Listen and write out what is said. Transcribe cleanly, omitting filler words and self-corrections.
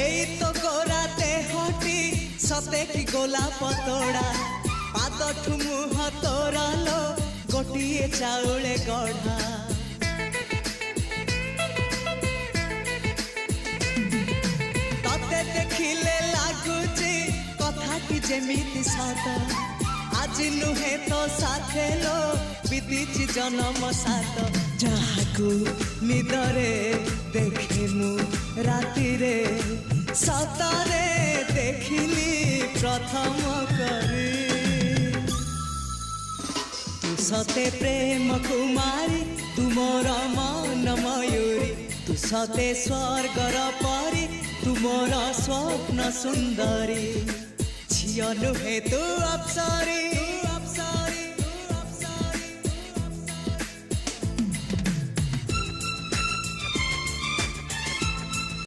এই তো গোরাতে হটি সতে কি গোলাপ তোড়া পাদঠু মুহ তোরালো গোটিয়ে চাউলে গড়া ততে দেখিলে লাগুছি কথাটি যেমিতি সত আজি নুহে তো সাথে লো বিদিছি জনম সাত যাহাকু নিদরে দেখে মু রাতিরে সতরে দেখিলি প্রথম করে তু সতে প্রেম কুমারী তুমর মন ময়ূরী তু সতে স্বর্গর পরি তুমর স্বপ্ন সুন্দরী ঝিও নুহে তু অপ্সরী